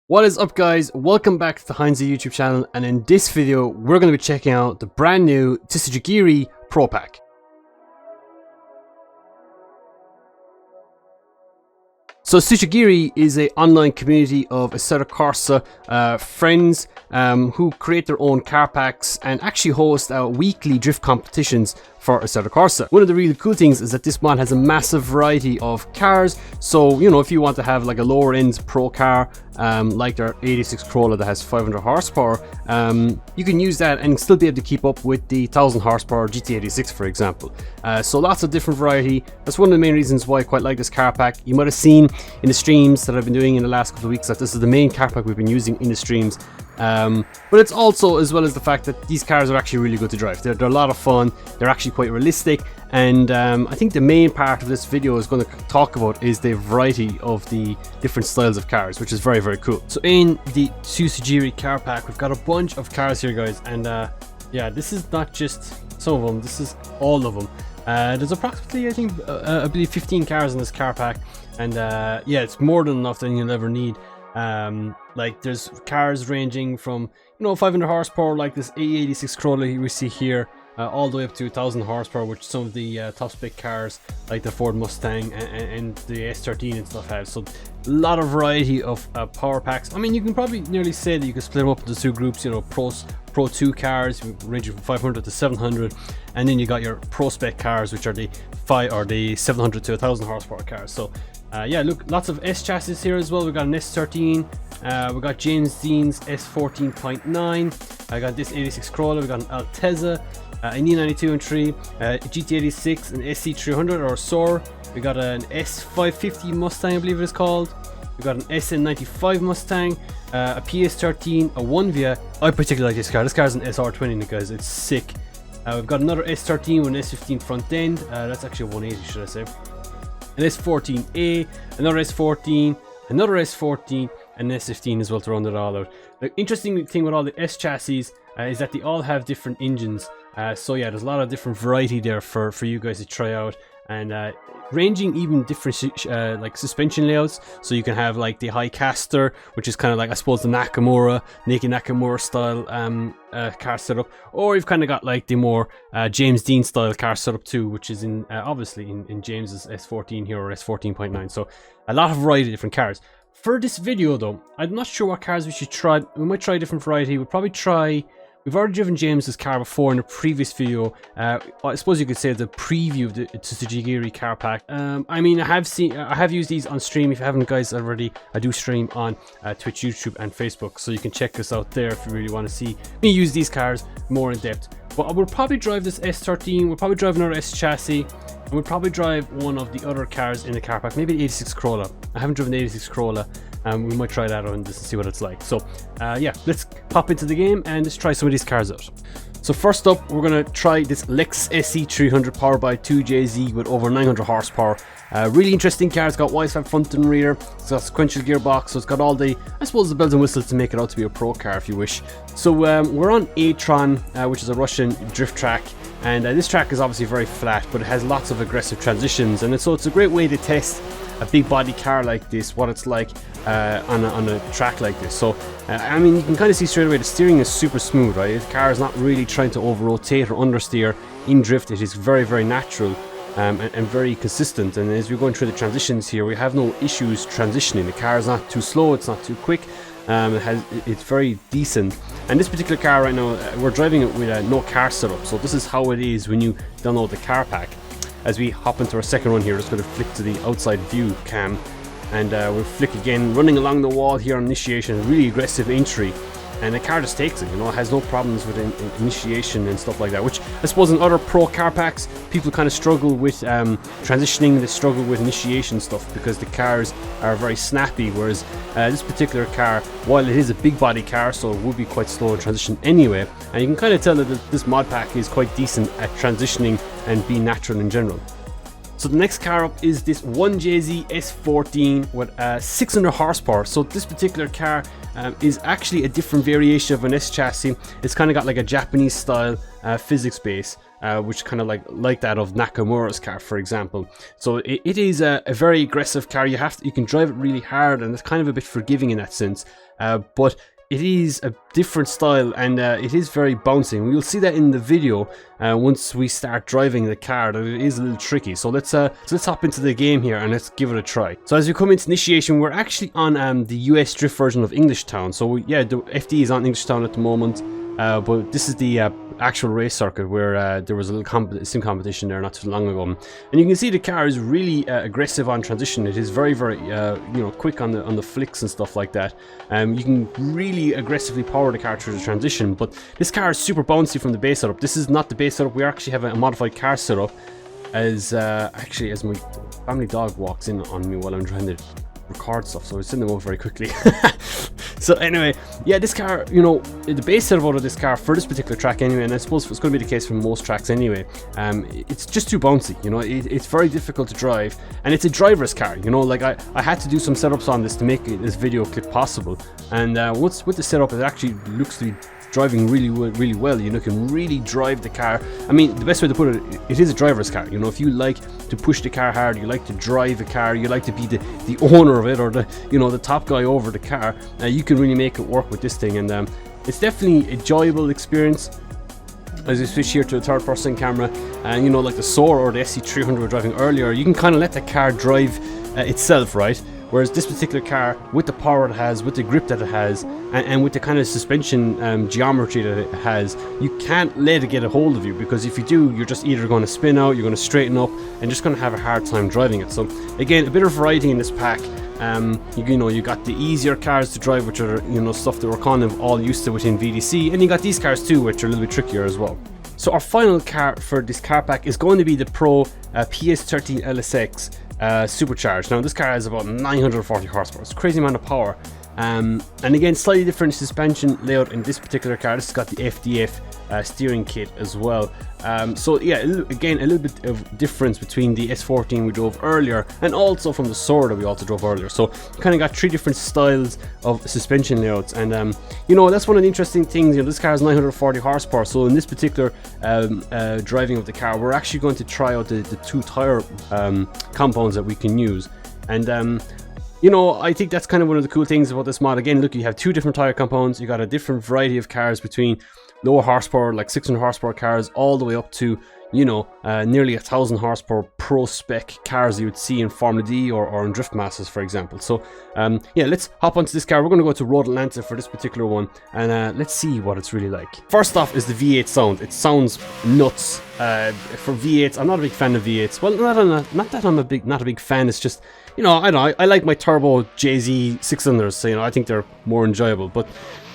What is up, guys? Welcome back to the HynesZ YouTube channel, and in this video we're going to be checking out the brand new Tsujigiri Pro pack. So Tsujigiri is an online community of Assetto Corsa friends who create their own car packs and actually host weekly drift competitions for Assetto Corsa. One of the really cool things is that this mod has a massive variety of cars. So, you know, if you want to have like a lower end pro car, like their 86 Corolla that has 500 horsepower, you can use that and still be able to keep up with the 1000 horsepower GT86, for example. So lots of different variety. That's one of the main reasons why I quite like this car pack. You might have seen in the streams that I've been doing in the last couple of weeks that this is the main car pack we've been using in the streams. But it's also, as well as the fact that these cars are actually really good to drive. They're a lot of fun, they're actually quite realistic, and I think the main part of this video is going to talk about is the variety of the different styles of cars, which is very, very cool. So in the Tsujigiri car pack, we've got a bunch of cars here, guys, and yeah, this is not just some of them, this is all of them. There's approximately, I think, I believe 15 cars in this car pack, and yeah, it's more than enough than you'll ever need. Like there's cars ranging from, you know, 500 horsepower like this A86 Corolla we see here, all the way up to 1000 horsepower, which some of the top spec cars like the Ford Mustang and the S13 and stuff have. So a lot of variety of power packs. I mean, you can probably nearly say that you can split them up into two groups, you know, Pro 2 cars ranging from 500 to 700, and then you got your Pro spec cars, which are the 700 to 1000 horsepower cars. So yeah, look, lots of S chassis here as well. We got an S13, we got James Dean's S14.9, I got this 86 Corolla, we got an Altezza, an E92 and 3, GT86, an SC300 or SOAR, we got an S550 Mustang, I believe it is called, we got an SN95 Mustang, a PS13, a 1VIA. I particularly like this car. This car is an SR20, guys, it's sick. We've got another S13 with an S15 front end, that's actually a 180, should I say. An S14A, another S14, another S14, and an S15 as well to round it all out. The interesting thing with all the S chassis is that they all have different engines. So yeah, there's a lot of different variety there for you guys to try out, and ranging even different like suspension layouts. So you can have like the high caster, which is kind of like, I suppose, the Naked Nakamura style car setup, or you've kind of got like the more James Dean style car setup too, which is in obviously in James's S14 here, or S14.9. So a lot of variety of different cars. For this video though, I'm not sure what cars we should try. We might try a different variety. We'll probably try, we've already driven James's car before in a previous video. I suppose you could say the preview of the Tsujigiri car pack. I mean, I have used these on stream. If you haven't, guys, already, I do stream on Twitch, YouTube, and Facebook, so you can check us out there if you really want to see me use these cars more in depth. But I will probably drive this S13. We'll probably drive another S chassis, and we'll probably drive one of the other cars in the car pack. Maybe the 86 Corolla. I haven't driven the 86 Corolla. We might try that on just to see what it's like. So yeah, let's pop into the game and let's try some of these cars out. So first up, we're going to try this Lexus SC300 powered by 2JZ with over 900 horsepower. Really interesting car. It's got Wi-Fi front and rear. It's got a sequential gearbox, so it's got all the, I suppose, the bells and whistles to make it out to be a pro car if you wish. So we're on A-Tron, which is a Russian drift track. And this track is obviously very flat, but it has lots of aggressive transitions, and so it's a great way to test a big body car like this, what it's like on a track like this. So I mean, you can kind of see straight away the steering is super smooth, right? The car is not really trying to over rotate or understeer in drift. It is very, very natural and very consistent. And as we're going through the transitions here, we have no issues transitioning. The car is not too slow, it's not too quick. It's very decent. And this particular car right now, we're driving it with no car setup, so this is how it is when you download the car pack. As we hop into our second one here, just going to flick to the outside view cam, and we'll flick again, running along the wall here on initiation. Really aggressive entry, and the car just takes it, you know, it has no problems with initiation and stuff like that, which I suppose in other pro car packs people kind of struggle with transitioning. They struggle with initiation stuff because the cars are very snappy, whereas this particular car, while it is a big body car, so it would be quite slow in transition anyway, and you can kind of tell that this mod pack is quite decent at transitioning and being natural in general. So the next car up is this 1JZ S14 with 600 horsepower. So this particular car is actually a different variation of an S chassis. It's kind of got like a Japanese style physics base. which kind of like that of Nakamura's car, for example. So it is a very aggressive car. You can drive it really hard, and it's kind of a bit forgiving in that sense. But it is a different style, and it is very bouncy. And we'll see that in the video once we start driving the car, that it is a little tricky. So let's hop into the game here and let's give it a try. So as we come into initiation, we're actually on the US drift version of English Town. So yeah, the FD is on English Town at the moment, but this is the actual race circuit where there was a little sim competition there not too long ago, and you can see the car is really aggressive on transition. It is very quick on the flicks and stuff like that. You can really aggressively power the car through the transition, but this car is super bouncy from the base setup. This is not the base setup. We actually have a modified car setup, as as my family dog walks in on me while I'm trying to record stuff, so I send them out very quickly. So anyway, yeah, this car, you know, the base setup out of this car for this particular track anyway, and I suppose it's going to be the case for most tracks anyway, it's just too bouncy, you know. It's very difficult to drive, and it's a driver's car, you know. Like I had to do some setups on this to make this video clip possible, and once with the setup, it actually looks to be driving really well. You know, can really drive the car. I mean, the best way to put it, it is a driver's car. You know, if you like to push the car hard, you like to drive a car, you like to be the owner of it, or the top guy over the car, you can really make it work with this thing. And it's definitely a enjoyable experience. As we switch here to a third-person camera, and you know, like the Soar or the SC300 we were driving earlier, you can kind of let the car drive itself, right? Whereas this particular car, with the power it has, with the grip that it has, and with the kind of suspension geometry that it has, you can't let it get a hold of you, because if you do, you're just either going to spin out, you're going to straighten up, and just going to have a hard time driving it. So again, a bit of variety in this pack. You got the easier cars to drive, which are, you know, stuff that we're kind of all used to within VDC, and you got these cars too, which are a little bit trickier as well. So our final car for this car pack is going to be the Pro PS13 LSX supercharged. Now this car has about 940 horsepower. It's a crazy amount of power, and again, slightly different suspension layout in this particular car. This has got the FDF steering kit as well. So yeah, again, a little bit of difference between the S14 we drove earlier, and also from the Soar that we also drove earlier. So kind of got three different styles of suspension layouts, and you know, that's one of the interesting things. You know, this car has 940 horsepower. So in this particular driving of the car, we're actually going to try out the two tire compounds that we can use, and you know, I think that's kind of one of the cool things about this mod. Again, look, you have two different tire compounds. You got a different variety of cars, between lower horsepower, like 600 horsepower cars, all the way up to, you know, nearly 1,000 horsepower pro spec cars you would see in Formula D or in Drift Masters, for example. So yeah, let's hop onto this car. We're going to go to Road Atlanta for this particular one, and let's see what it's really like. First off is the V8 sound. It sounds nuts. For V8s, I'm not a big fan of V8s. Well, not that I'm not a big fan. It's just, you know, I don't know, I like my turbo JZ 6-cylinders, so, you know, I think they're more enjoyable. But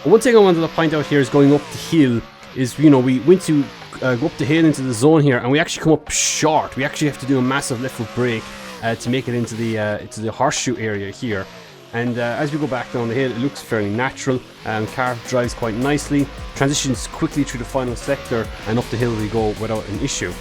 one thing I wanted to point out here is going up the hill is, you know, we went to go up the hill into the zone here, and we actually come up short. We actually have to do a massive left foot brake to make it into the horseshoe area here. And as we go back down the hill, it looks fairly natural. Car drives quite nicely, transitions quickly through the final sector, and up the hill we go without an issue.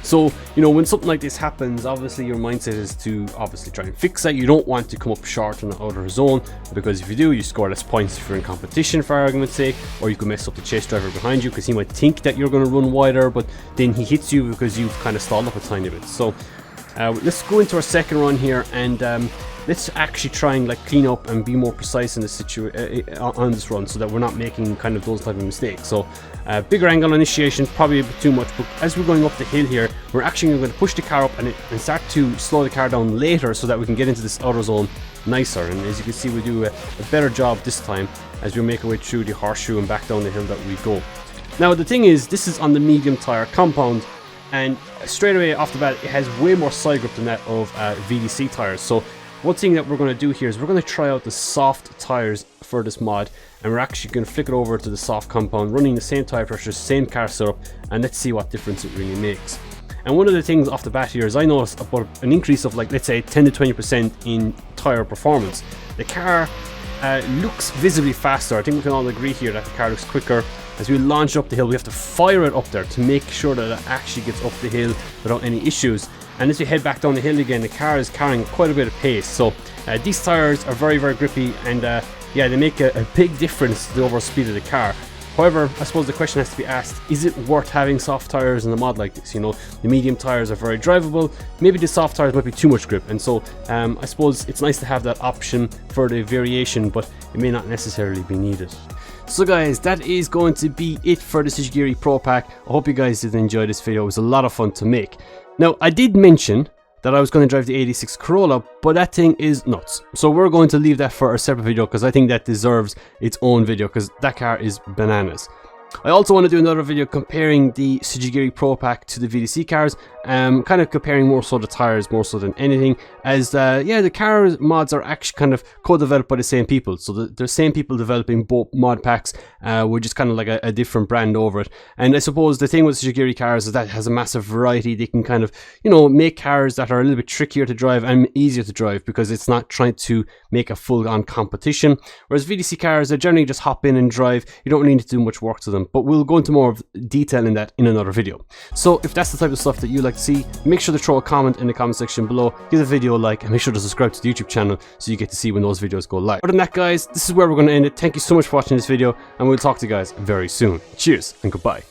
So, you know, when something like this happens, obviously your mindset is to obviously try and fix that. You don't want to come up short in the outer zone, because if you do, you score less points if you're in competition, for argument's sake, or you could mess up the chase driver behind you, because he might think that you're going to run wider, but then he hits you because you've kind of stalled up a tiny bit. So let's go into our second run here, and let's actually try and like clean up and be more precise in this on this run, so that we're not making kind of those type of mistakes. So bigger angle initiation, probably a bit too much, but as we're going up the hill here, we're actually going to push the car up and start to slow the car down later, so that we can get into this outer zone nicer. And as you can see, we do a better job this time as we make our way through the horseshoe and back down the hill that we go. Now the thing is, this is on the medium tire compound, and straight away off the bat, it has way more side grip than that of VDC tires. So one thing that we're going to do here is we're going to try out the soft tires for this mod, and we're actually going to flick it over to the soft compound, running the same tire pressure, same car setup, and let's see what difference it really makes. And one of the things off the bat here is I noticed about an increase of, like, let's say 10 to 20% in tire performance. The car looks visibly faster. I think we can all agree here that the car looks quicker. As we launch up the hill, we have to fire it up there to make sure that it actually gets up the hill without any issues. And as we head back down the hill again, the car is carrying quite a bit of pace. So these tires are very, very grippy, and yeah, they make a big difference to the overall speed of the car. However, I suppose the question has to be asked, is it worth having soft tires in a mod like this? You know, the medium tires are very drivable, maybe the soft tires might be too much grip, and so I suppose it's nice to have that option for the variation, but it may not necessarily be needed. So guys, that is going to be it for the Tsujigiri Pro Pack. I hope you guys did enjoy this video. It was a lot of fun to make. Now, I did mention that I was going to drive the 86 Corolla, but that thing is nuts. So we're going to leave that for a separate video because I think that deserves its own video because that car is bananas. I also want to do another video comparing the Tsujigiri Pro Pack to the VDC cars, kind of comparing more so the tires more so than anything, as yeah, the car mods are actually kind of co-developed by the same people. So the same people developing both mod packs, with just kind of like a different brand over it. And I suppose the thing with Tsujigiri cars is that it has a massive variety. They can kind of, you know, make cars that are a little bit trickier to drive and easier to drive because it's not trying to make a full-on competition. Whereas VDC cars, they generally just hop in and drive. You don't really need to do much work to them. But we'll go into more of detail in that in another video. So if that's the type of stuff that you like to see, make sure to throw a comment in the comment section below, give the video a like, and make sure to subscribe to the YouTube channel so you get to see when those videos go live. Other than that guys, this is where we're going to end it. Thank you so much for watching this video, and we'll talk to you guys very soon. Cheers and goodbye.